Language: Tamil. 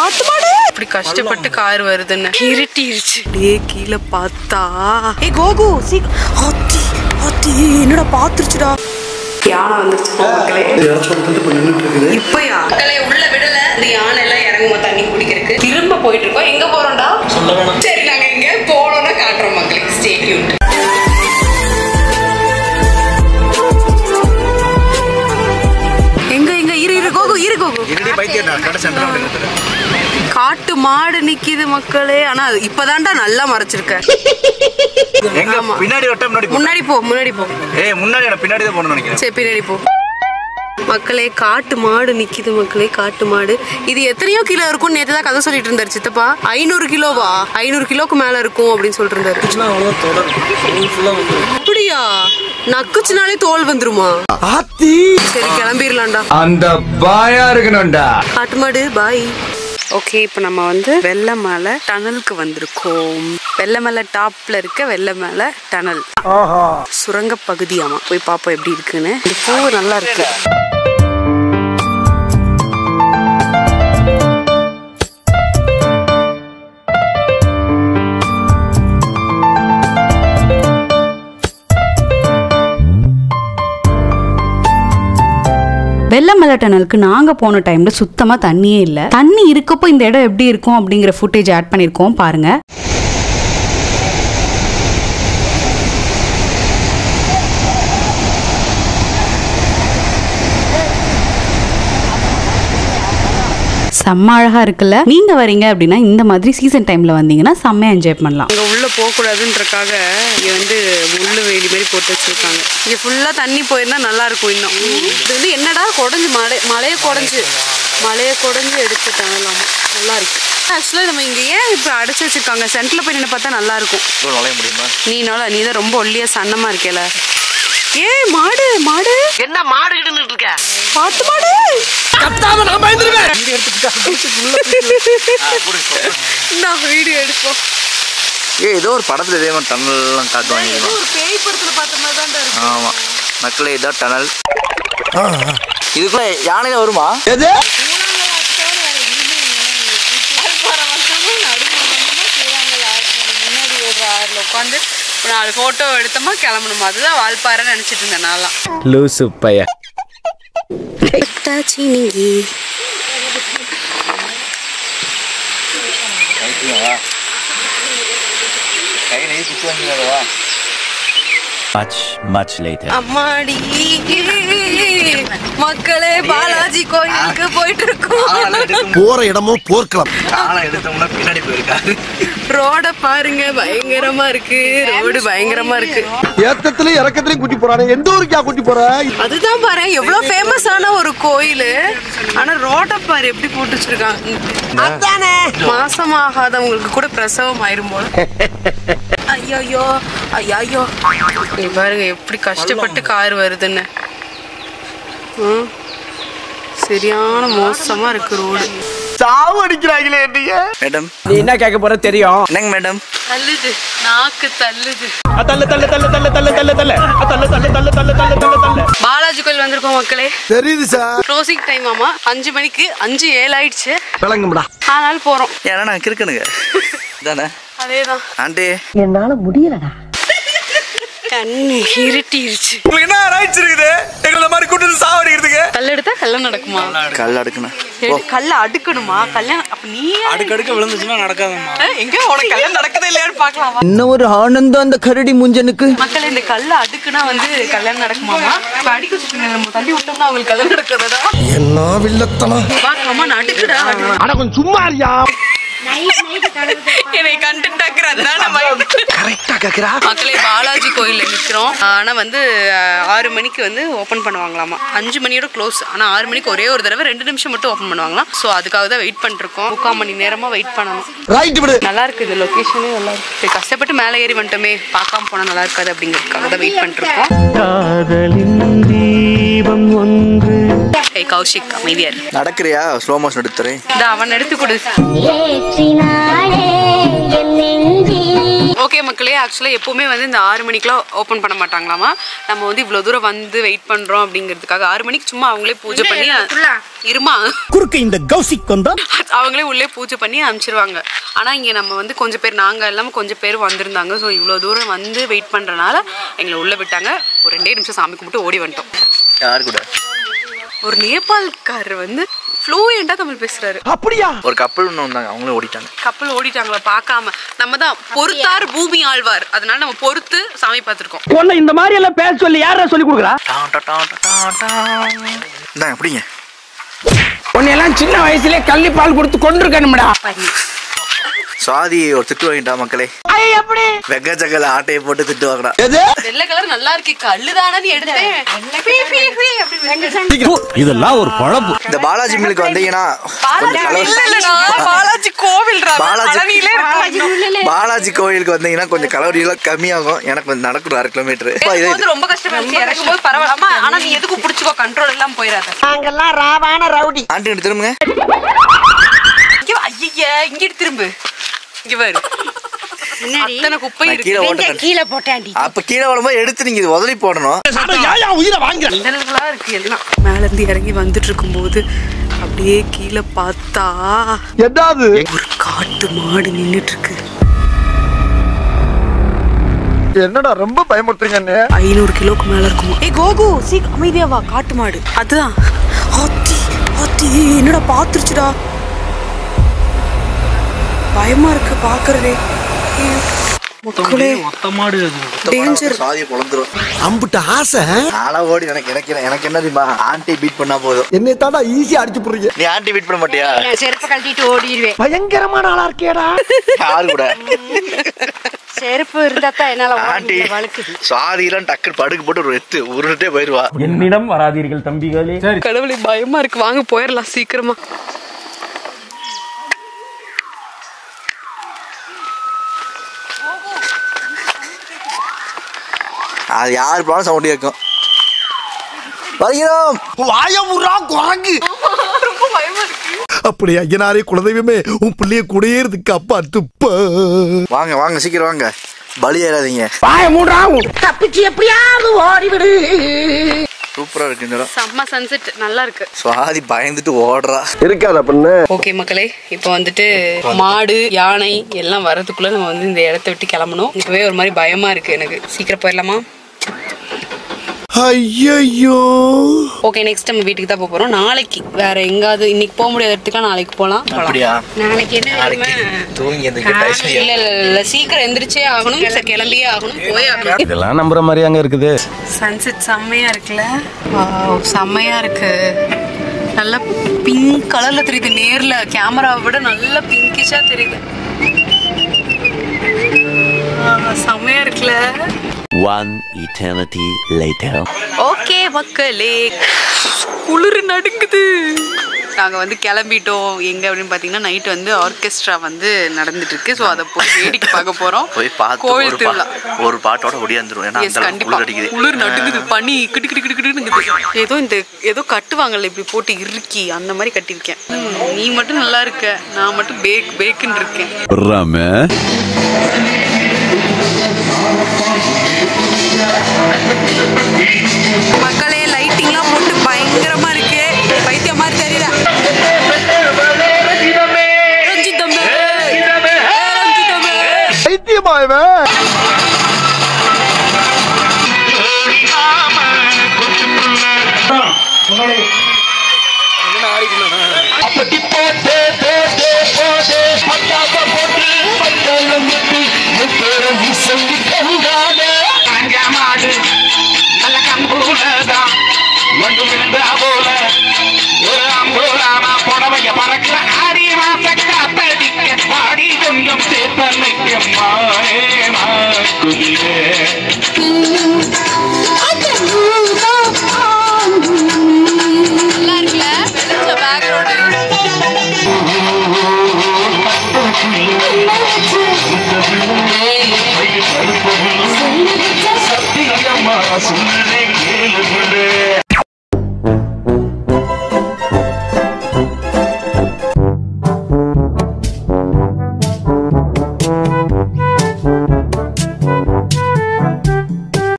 காட்டு மாடு இப்படி கஷ்டப்பட்டு கார் வருதுன்னு இருட்டிருச்சு. அப்படியே கீழே பார்த்தா கோகு என்னடா பாத்துருச்சுடா. யானை வந்துருச்சு மக்களே. இப்பயா மக்களே உள்ள விடல. இந்த யானை எல்லாம் இறங்குமா தண்ணி குடிக்கிறதுக்கு. திரும்ப போயிட்டு இருக்கோம். எங்க போறோம்டா? சரி நாங்க எங்க போறோம்னு காட்டுறோம் மக்களுக்கு. Stay tuned. காட்டு மாடு நிக்குது மக்களே. ஆனா இப்பதான்டா நல்லா மறைச்சிருக்க. முன்னாடி போ முன்னாடி போ. சரி பின்னாடி போ மக்களே. காட்டு மாடு நிக்குது மக்களே. காட்டு மாடு இது எத்தனையோ கிலோ இருக்கும். நேற்று தான் கதை சொல்லிட்டு இருந்தாரு சித்தப்பா. 500 கிலோவா? 500 கிலோக்கு மேல இருக்கும் அப்படின்னு சொல்லிட்டு இருந்தாரு. அப்படியா? நக்குச்சுனாலே தோல் வந்துருமா? சரி கிளம்பிடலாம்டா. அந்த பாயா இருக்கணும்டா. காட்டு மாடு பாய். ஓகே இப்போ நம்ம வந்து வெள்ளமலை டனலுக்கு வந்திருக்கோம். வெள்ளமலை டாப்ல இருக்க வெள்ளமலை டனல் சுரங்க பகுதியாமா. போய் பாப்போம் எப்படி இருக்குன்னு. இந்த பூ நல்லா இருக்கு. வெள்ளமலை டனலுக்கு நாங்க போன டைம்ல சுத்தமா தண்ணியே இல்ல. தண்ணி இருக்கப்போ இந்த இடம் எப்படி இருக்கும் அப்படிங்கிற ஃபுட்டேஜ் ஆட் பண்ணிருக்கோம் பாருங்க. செம்ம அழகா இருக்குல்ல. நீங்க வரீங்க அப்படின்னா இந்த மாதிரி சீசன் டைம்ல வந்தீங்கன்னா செம்மையா என்ஜாய் பண்ணலாம். இங்க உள்ள போக கூடாதுன்றக்காக இங்க வந்து முள்ளு வேலி மாதிரி போட்டு வச்சிருக்காங்க. இங்க ஃபுல்லா தண்ணி போயிருந்தா நல்லா இருக்கும். இன்னும் இது வந்து என்னடா குடஞ்சு மழையை குடஞ்சு எடுத்துட்டாங்களாமா. நல்லா இருக்கு. ஆக்சுவலா நம்ம இங்க ஏன் இப்ப அடைச்சு வச்சிருக்காங்க? சென்டர்ல போய் நின்று பார்த்தா நல்லா இருக்கும். நீ தான் ரொம்ப ஒல்லியா சன்னமா இருக்கேல. மாடு மாடு என்ன மாடு கிட்ட இருக்க? பாத்து மாடு கத்தாம நான் பயந்துருவேன். நான் வீடியோ எடுப்போம். ஏதோ ஒரு படத்துல இதே மாதிரி டனல் எல்லாம் காட்டுவாங்க. ஒரு பேய் படத்துல பார்த்த மாதிரி தான் இருக்கு. ஆமா மக்களே இதான் டனல். இதுக்குள்ள யானை வருமா? எது உட்காந்து ஒரு 4 போட்டோ எடுத்தோமா கிளம்பணுமா. அதுதான் வால்பாறை நினைச்சிட்டு இருந்தேன் நான்லாம். லூசு பைய. Much later. அம்மாடி மக்களே பாலாஜி கோயிலுக்கு போயிட்டு இருக்கோம். போற இடமும் போர்க்கலாம். பின்னாடி போயிருக்காரு. ரோட பாருங்க பயங்கரமா இருக்கு. ரோடு பயங்கரமா இருக்கு. ஏத்தத்திலயும் இறக்கத்திலயும் கூட்டி போறானே. எந்த ஊருக்கா கூட்டி போற? அதுதான் பாரு எவ்வளவு ஃபேமஸான ஒரு கோயில். ஆனா ரோட பாரு எப்படி போட்டு வச்சிருக்காங்க. அதானே மாசமாகாதவங்களுக்கு கூட பிரசவம் ஆயிரும் போல. ஐயோ ஐயோ பாருங்க எப்படி கஷ்டப்பட்டு கார் வருதுன்னு. சரியான மோசமா இருக்கு ரோடு. சாவு அடிக்கிறாங்களே. மேடம் நீ என்ன கேட்க போற தெரியும். என்னங்க மேடம்? தள்ளுது நாக்கு தள்ளுது. பாலாஜி கோயில் வந்திருக்கோம் மக்களே. தெரியுது சார். க்ளோசிங் டைம் ஆமா 5 மணிக்கு 5:07 ஆயிடுச்சு. விளங்கும்டா. ஆனால் போறோம். ஏன்னா நான் கிறுக்கணுங்க தானே. அதேதான். ஆண்டி என்னால முடியலடா. கண்ணு இருட்டிருச்சு. உங்களுக்கு என்ன ரைட்ஸ் இருக்குது? எங்கள மாதிரி கூட்டது சாவடிக்கிறதுக்கு. கல் எடுத்தா கல்யாணம் நடக்குமா? கல் அடுக்கணும். கல்ல அடுக்கணுமா? கல்யாணம் அப்ப நீ அடுக்க விழுந்துச்சுன்னா நடக்காதம்மா. எங்க உனக்கு கல்யாணம் நடக்கதே இல்லையான்னு பாக்கலாமா? இன்னும் ஒரு ஆனந்தம் அந்த கரடி முஞ்சனுக்கு. மக்கள் இந்த கல்ல அடுக்குனா வந்து கல்யாணம் நடக்குமாமா? அடிக்க வச்சுட்டு நம்ம தள்ளி விட்டோம்னா அவங்களுக்கு கல்யாணம் நடக்காதடா. என்ன வில்லத்தனம். பாக்கலாமா? அடுக்குடா. அட கொஞ்சம் சும்மா இருயா. என்னை கண்டென்ட் ஆக்குறதுதான் கரெக்டா கேக்குறா. மக்களே பாலாஜி கோயில்ல நிக்கிறோம். ஆனா வந்து 6 மணிக்கு வந்து ஓபன் பண்ணுவாங்களாமா. 5 மணியோட க்ளோஸ். ஆனா 6 மணிக்கு ஒரே ஒரு தடவை 2 நிமிஷம் மட்டும் ஓபன் பண்ணுவாங்களாம். சோ அதுக்காக தான் வெயிட் பண்ணிருக்கோம். 3/4 மணி நேரமா வெயிட் பண்ணணும். ரைட் விடு. நல்லா இருக்கு இந்த லொகேஷனே நல்லா இருக்கு. கஷ்டப்பட்டு மேலே ஏறி வந்துட்டோமே பார்க்காம போனா நல்லா இருக்காது அப்படிங்கிறதுக்காக தான் வெயிட் பண்ணிருக்கோம். கௌஷிக் அமைதியார் நடக்கிறியா? ஸ்லோ மோஷன் எடுத்துறேன். அவன் எடுத்து கொடு. ஓகே மக்களே ஆக்சுவலாக எப்போவுமே வந்து இந்த 6 மணிக்கெலாம் ஓப்பன் பண்ண மாட்டாங்களாமா. நம்ம வந்து இவ்வளோ தூரம் வந்து வெயிட் பண்ணுறோம் அப்படிங்கிறதுக்காக 6 மணிக்கு சும்மா அவங்களே பூஜை பண்ணி இருமா குறுக்க இந்த கௌசிக் வந்தா அவங்களே உள்ளே பூஜை பண்ணி அனுப்பிச்சிருவாங்க. ஆனால் இங்கே நம்ம வந்து கொஞ்சம் பேர், நாங்கள் இல்லாமல் கொஞ்சம் பேர் வந்திருந்தாங்க. ஸோ இவ்வளோ தூரம் வந்து வெயிட் பண்ணுறனால எங்களை உள்ளே விட்டாங்க. ஒரு 2 நிமிஷம் சாமி கும்பிட்டு ஓடி வந்துட்டோம். யாரு கூட? ஒரு நேபாள்காரர் வந்து ஃப்ளூயண்டா தமிழ் பேசுறாரு. அப்படியா? ஒரு கப்பல் ஒன்று வந்தாங்க, அவங்களே ஓடிட்டாங்க. கப்பல் ஓடிட்டாங்களா பார்க்காம? நம்ம தான் பொறுத்தார் பூமி ஆழ்வார், அதனால நம்ம பொறுத்து சாமி பார்த்துருக்கோம். உன்னை இந்த மாதிரி எல்லாம் பேச சொல்லி யாரா சொல்லி கொடுக்குறா? இந்தாங்க எப்படிங்க? உன்னையெல்லாம் சின்ன வயசுல கள்ளி பால் கொடுத்து கொண்டிருக்கணும்டா. சுவாதி ஒரு திட்டு வாங்கிட்டா மக்களே. வெக்க சக்கல ஆட்டையை போட்டு திட்டு வாங்கடா. வெள்ளை கலர் நல்லா இருக்கு, கல்லுதானு எடுத்தேன். இதெல்லாம் ஒரு பழப்பு. இந்த பாலாஜி மில்லுக்கு வந்தீங்கன்னா பாலாஜி கோவில், பாலாஜி கோயிலுக்கு வந்தீங்கன்னா கொஞ்சம் கலோரி எல்லாம் கம்மியாகும். எனக்கு கொஞ்சம் நடக்கும் 1/2 கிலோமீட்டர். ரொம்ப கஷ்டப்பட்டு இறக்கும்போது பரவாயில்லாம. ஆனா நீ எதுக்கும் புடிச்சுக்கோ, கண்ட்ரோல் எல்லாம் போயிடாத. நாங்கெல்லாம் ராவான ரவுடி. ஆண்டி திரும்புங்க. ஐயா இங்க திரும்பு, இங்க பாரு. அத்தனை குப்பை கீழே போட்டேன். அப்ப கீழே வரும்போது எடுத்து நீங்க உதறி போடணும். உயிரை வாங்க. மின்னல்களா இருக்கு எல்லாம். மேல இருந்து இறங்கி வந்துட்டு இருக்கும் போது அப்படியே கீழே பார்த்தா எதாவது ஒரு காட்டு மாடு நின்னுட்டு இருக்கு. என்னடா ரொம்ப பயமுறுத்துறீங்க. 500 கிலோக்கு மேல இருக்குமா? ஏய் கோகு, சீக்கிரம் அமைதியா வா. காட்டு மாடு அதுதான். ஆத்தி ஆத்தி, என்னடா பாத்துருச்சுடா. பயமா இருக்கு பாக்குறதே. மக்களே மொத்த மாடு டேஞ்சர். சாதியை பொழந்துரும். அம்புட்ட ஆசை. நாளா ஓடி எனக்கு என்ன தெரியுமா, ஆண்டி பீட் பண்ணா போதும். என்னை தாண்டா ஈஸியா அடிச்சு போடுறீங்க. நீ ஆண்டி பீட் பண்ண மாட்டியா? செருப்பு கழட்டிட்டு ஓடிடுவேன். பயங்கரமான ஆளா இருக்கேடா. யாரு கூட? செருப்பு இருந்தா தான் என்னால ஆண்டி சாதியெல்லாம் டக்கு படுக்கு போட்டு ஒரு எத்து உருட்டே போயிருவா. என்னிடம் வராதீர்கள் தம்பிகளே. கடவுளே பயமா இருக்கு, வாங்க போயிடலாம் சீக்கிரமா. அது யாரு போனாலும் சவுண்ட் கேட்கும். வருகிறோம். வாயமுறா குரங்கு. ரொம்ப பயமா இருக்கு. அப்படி ஐயனாரே குலதெய்வமே, உன் பிள்ளைய குடியேறதுக்கு அப்பா துப்ப. வாங்க வாங்க சீக்கிரம் வாங்க, பலி ஏறாதீங்க. வாய மூடுறா. தப்பிச்சு எப்படியாவது ஓடிவிடு. சூப்பரா இருக்கு இந்த இடம். செம்ம சன்செட், நல்லா இருக்கு. சுவாதி பயந்துட்டு ஓடுறா. இருக்காத பொண்ணு. ஓகே மக்களே, இப்போ வந்துட்டு மாடு யானை எல்லாம் வர்றதுக்குள்ள நம்ம வந்து இந்த இடத்த விட்டு கிளம்பணும். இப்பவே ஒரு மாதிரி பயமா இருக்கு எனக்கு. சீக்கிரம் போயிடலாமா? ஐயோ. ஓகே, நெக்ஸ்ட் நம்ம வீட்டுக்கு தான் போறோம். நாளைக்கு வேற எங்காவது, இன்னைக்கு போக முடியாத இடத்துக்கு நாளைக்கு போலாம். அப்படியா? நாளைக்கு என்ன நாளைக்கு தூங்கி எந்திரிக்க இல்ல சீக்கிரம் எந்திரிச்சே ஆகணும், கிளம்பியே ஆகணும், போய் ஆகணும். இதெல்லாம் நம்புற மாதிரி அங்க இருக்குது. சன்செட் செம்மையா இருக்குல்ல? செம்மையா இருக்கு. நல்லா பிங்க் கலர்ல தெரியுது. நேர்ல கேமராவை விட நல்ல பிங்கிஷா தெரியுது. செம்மையா இருக்குல்ல? One eternity later. ஓகே மக்களே, குளிர் நடுங்குது. நாங்க வந்து கிளம்பிட்டோம். எங்க அப்படின்னு பாத்தீங்கன்னா நைட் வந்து ஆர்கெஸ்ட்ரா வந்து நடந்துட்டு இருக்கு. ஸோ அதை போய் வேடிக்கை பார்க்க போறோம். போய் பார்த்து கோவில் திருவிழா ஒரு பாட்டோட ஒடியாந்துரும். ஏன்னா அந்த கண்டிப்பா குளிர் நடுங்குது. பனி கிடு கிடு கிடு கிடுங்குது. ஏதோ கட்டுவாங்கல்ல இப்படி போட்டு இறுக்கி, அந்த மாதிரி கட்டியிருக்கேன். நீ மட்டும் நல்லா இருக்க, நான் மட்டும் பேக்குன்னு இருக்கேன். மக்களே லைட்டிங்லாம் போட்டு பயங்கரமா